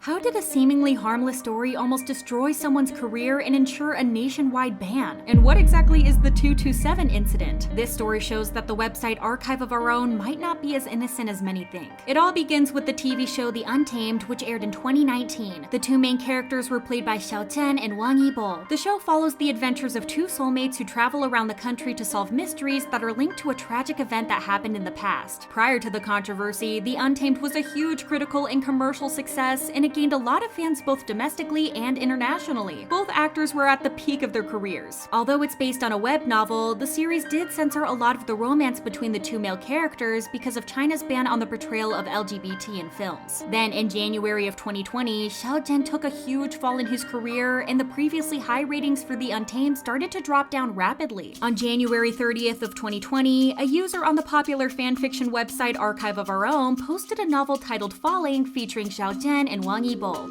How did a seemingly harmless story almost destroy someone's career and ensure a nationwide ban? And what exactly is the 227 incident? This story shows that the website Archive of Our Own might not be as innocent as many think. It all begins with the TV show The Untamed, which aired in 2019. The two main characters were played by Xiao Zhan and Wang Yibo. The show follows the adventures of two soulmates who travel around the country to solve mysteries that are linked to a tragic event that happened in the past. Prior to the controversy, The Untamed was a huge critical and commercial success, and it gained a lot of fans both domestically and internationally. Both actors were at the peak of their careers. Although it's based on a web novel, the series did censor a lot of the romance between the two male characters because of China's ban on the portrayal of LGBT in films. Then, in January of 2020, Xiao Zhan took a huge fall in his career, and the previously high ratings for The Untamed started to drop down rapidly. On January 30th of 2020, a user on the popular fanfiction website Archive of Our Own posted a novel titled Falling featuring Xiao Zhan and Wang Yibo.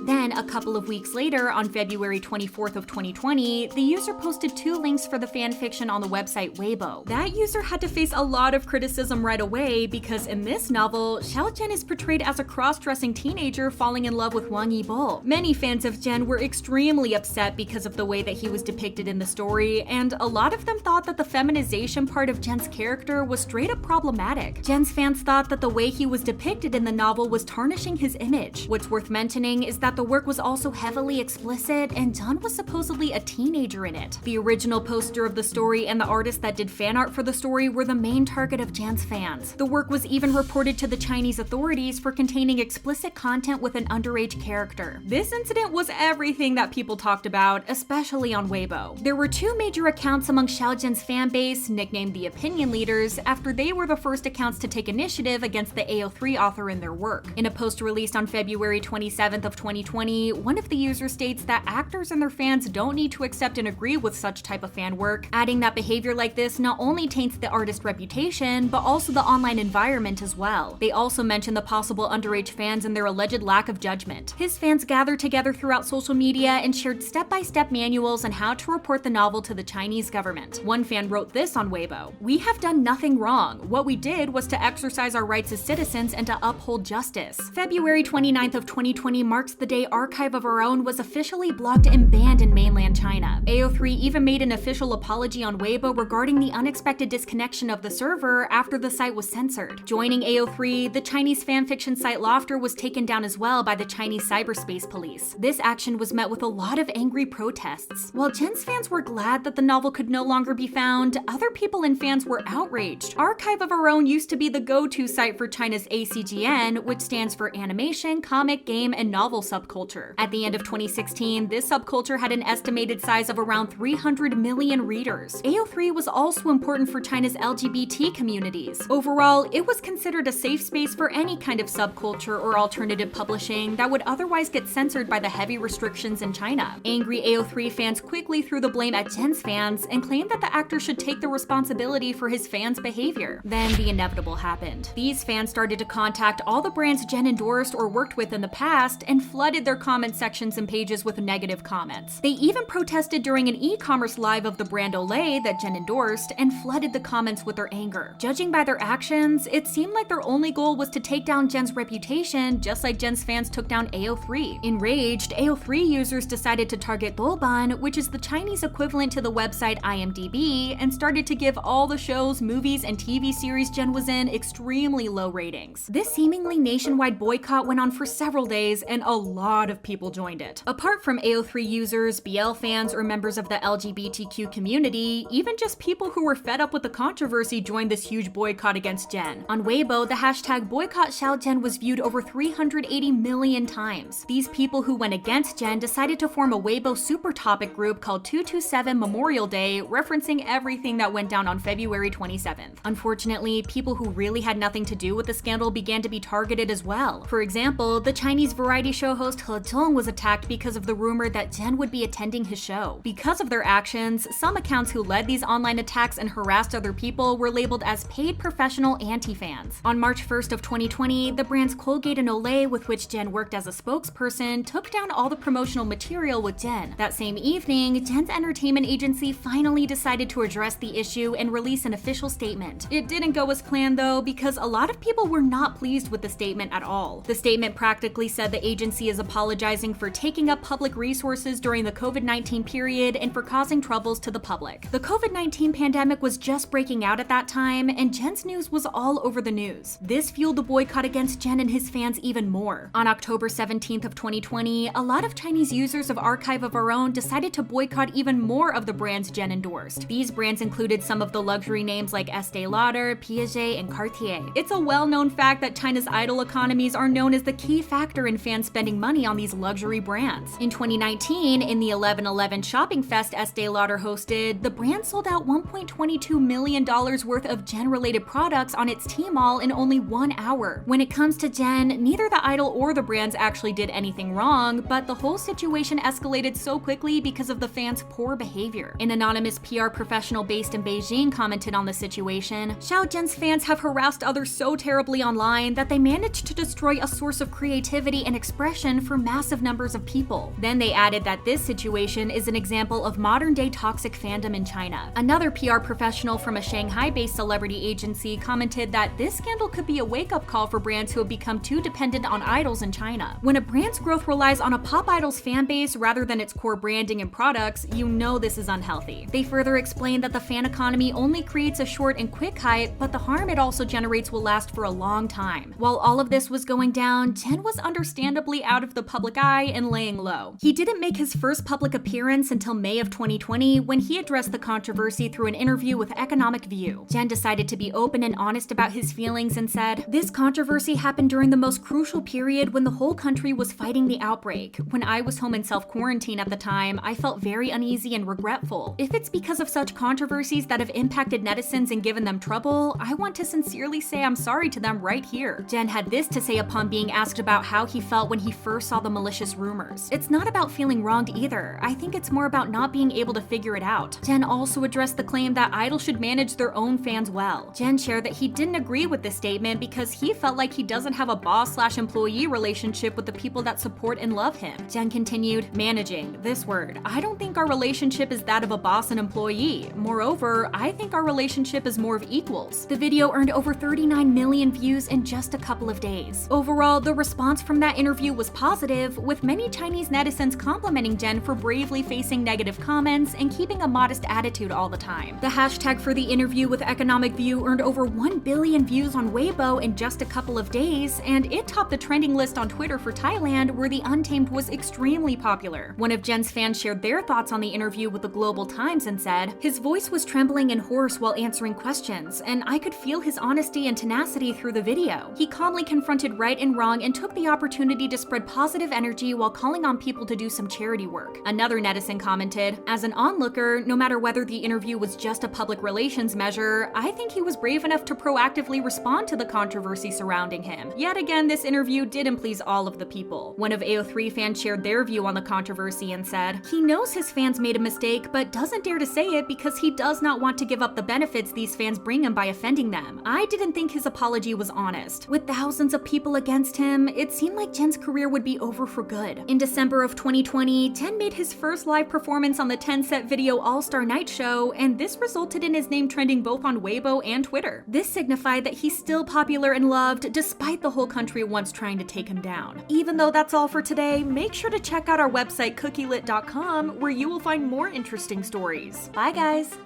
Then, a couple of weeks later, on February 24th of 2020, the user posted two links for the fanfiction on the website Weibo. That user had to face a lot of criticism right away because in this novel, Xiao Zhan is portrayed as a cross-dressing teenager falling in love with Wang Yibo. Many fans of Zhan were extremely upset because of the way that he was depicted in the story, and a lot of them thought that the feminization part of Zhan's character was straight up problematic. Zhan's fans thought that the way he was depicted in the novel was tarnishing his image. What's worth mentioning is that the work was also heavily explicit, and Zhan was supposedly a teenager in it. The original poster of the story and the artist that did fan art for the story were the main target of Zhan's fans. The work was even reported to the Chinese authorities for containing explicit content with an underage character. This incident was everything that people talked about, especially on Weibo. There were two major accounts among Xiao Zhan's fan base, nicknamed the Opinion Leaders, after they were the first accounts to take initiative against the AO3 author in their work. In a post released on February 27th of 2020, one of the users states that actors and their fans don't need to accept and agree with such type of fan work, adding that behavior like this not only taints the artist's reputation, but also the online environment as well. They also mention the possible underage fans and their alleged lack of judgment. His fans gathered together throughout social media and shared step-by-step manuals on how to report the novel to the Chinese government. One fan wrote this on Weibo: "We have done nothing wrong. What we did was to exercise our rights as citizens and to uphold justice." February 29th of 2020 marks the day Archive of Our Own was officially blocked and banned in mainland China. AO3 even made an official apology on Weibo regarding the unexpected disconnection of the server after the site was censored. Joining AO3, the Chinese fanfiction site Lofter was taken down as well by the Chinese cyberspace police. This action was met with a lot of angry protests. While Zhan's fans were glad that the novel could no longer be found, other people and fans were outraged. Archive of Our Own used to be the go-to site for China's ACGN, which stands for Animation, Comic, Game, and Novel subculture. At the end of 2016, this subculture had an estimated size of around 300 million readers. AO3 was also important for China's LGBT communities. Overall, it was considered a safe space for any kind of subculture or alternative publishing that would otherwise get censored by the heavy restrictions in China. Angry AO3 fans quickly threw the blame at Zhan's fans and claimed that the actor should take the responsibility for his fans' behavior. Then the inevitable happened. These fans started to contact all the brands Zhan endorsed or worked with in the past and flooded their comment sections and pages with negative comments. They even protested during an e-commerce live of the brand Olay that Zhan endorsed and flooded the comments with their anger. Judging by their actions, it seemed like their only goal was to take down Zhan's reputation, just like Zhan's fans took down AO3. Enraged, AO3 users decided to target Douban, which is the Chinese equivalent to the website IMDb, and started to give all the shows, movies, and TV series Zhan was in extremely low ratings. This seemingly nationwide boycott went on for several days, and a lot of people joined it. Apart from AO3 users, BL fans, or members of the LGBTQ community, even just people who were fed up with the controversy joined this huge boycott against Zhan. On Weibo, the hashtag boycott Xiao Zhan was viewed over 380 million times. These people who went against Zhan decided to form a Weibo super topic group called 227 Memorial Day, referencing everything that went down on February 27th. Unfortunately, people who really had nothing to do with the scandal began to be targeted as well. For example, the Chinese variety show host He Zhong was attacked because of the rumor that Zhan would be attending his show. Because of their actions, some accounts who led these online attacks and harassed other people were labeled as paid professional anti-fans. On March 1st of 2020, the brands Colgate and Olay, with which Zhan worked as a spokesperson, took down all the promotional material with Zhan. That same evening, Zhan's entertainment agency finally decided to address the issue and release an official statement. It didn't go as planned though, because a lot of people were not pleased with the statement at all. The statement practically said the the agency is apologizing for taking up public resources during the COVID-19 period and for causing troubles to the public. The COVID-19 pandemic was just breaking out at that time, and Jen's news was all over the news. This fueled the boycott against Jen and his fans even more. On October 17th of 2020, a lot of Chinese users of Archive of Our Own decided to boycott even more of the brands Jen endorsed. These brands included some of the luxury names like Estée Lauder, Piaget, and Cartier. It's a well-known fact that China's idol economies are known as the key factor in fans spending money on these luxury brands. In 2019, in the 11/11 shopping fest Estée Lauder hosted, the brand sold out $1.22 million worth of Jen-related products on its Tmall in only 1 hour. When it comes to Jen, neither the idol or the brands actually did anything wrong, but the whole situation escalated so quickly because of the fans' poor behavior. An anonymous PR professional based in Beijing commented on the situation. Xiao Zhan's fans have harassed others so terribly online that they managed to destroy a source of creativity and expression for massive numbers of people. Then they added that this situation is an example of modern-day toxic fandom in China. Another PR professional from a Shanghai-based celebrity agency commented that this scandal could be a wake-up call for brands who have become too dependent on idols in China. When a brand's growth relies on a pop idol's fan base rather than its core branding and products, you know this is unhealthy. They further explained that the fan economy only creates a short and quick hype, but the harm it also generates will last for a long time. While all of this was going down, Jen was understandably out of the public eye and laying low. He didn't make his first public appearance until May of 2020 when he addressed the controversy through an interview with Economic View. Jen decided to be open and honest about his feelings and said, "This controversy happened during the most crucial period when the whole country was fighting the outbreak. When I was home in self-quarantine at the time, I felt very uneasy and regretful. If it's because of such controversies that have impacted netizens and given them trouble, I want to sincerely say I'm sorry to them right here." Jen had this to say upon being asked about how he felt when he first saw the malicious rumors. "It's not about feeling wronged either. I think it's more about not being able to figure it out." Jen also addressed the claim that idols should manage their own fans well. Jen shared that he didn't agree with this statement because he felt like he doesn't have a boss/employee relationship with the people that support and love him. Jen continued, "Managing, this word. I don't think our relationship is that of a boss and employee. Moreover, I think our relationship is more of equals." The video earned over 39 million views in just a couple of days. Overall, the response from that interview was positive, with many Chinese netizens complimenting Jen for bravely facing negative comments and keeping a modest attitude all the time. The hashtag for the interview with Economic View earned over 1 billion views on Weibo in just a couple of days, and it topped the trending list on Twitter for Thailand, where The Untamed was extremely popular. One of Jen's fans shared their thoughts on the interview with the Global Times and said, "His voice was trembling and hoarse while answering questions, and I could feel his honesty and tenacity through the video. He calmly confronted right and wrong and took the opportunity to spread positive energy while calling on people to do some charity work." Another netizen commented, "As an onlooker, no matter whether the interview was just a public relations measure, I think he was brave enough to proactively respond to the controversy surrounding him." Yet again, this interview didn't please all of the people. One of AO3 fans shared their view on the controversy and said, "He knows his fans made a mistake, but doesn't dare to say it because he does not want to give up the benefits these fans bring him by offending them. I didn't think his apology was honest." With thousands of people against him, it seemed like Jen's career would be over for good. In December of 2020, Jen made his first live performance on the 10-set video All-Star Night Show, and this resulted in his name trending both on Weibo and Twitter. This signified that he's still popular and loved despite the whole country once trying to take him down. Even though that's all for today, make sure to check out our website KOOKIELIT.com, where you will find more interesting stories. Bye guys!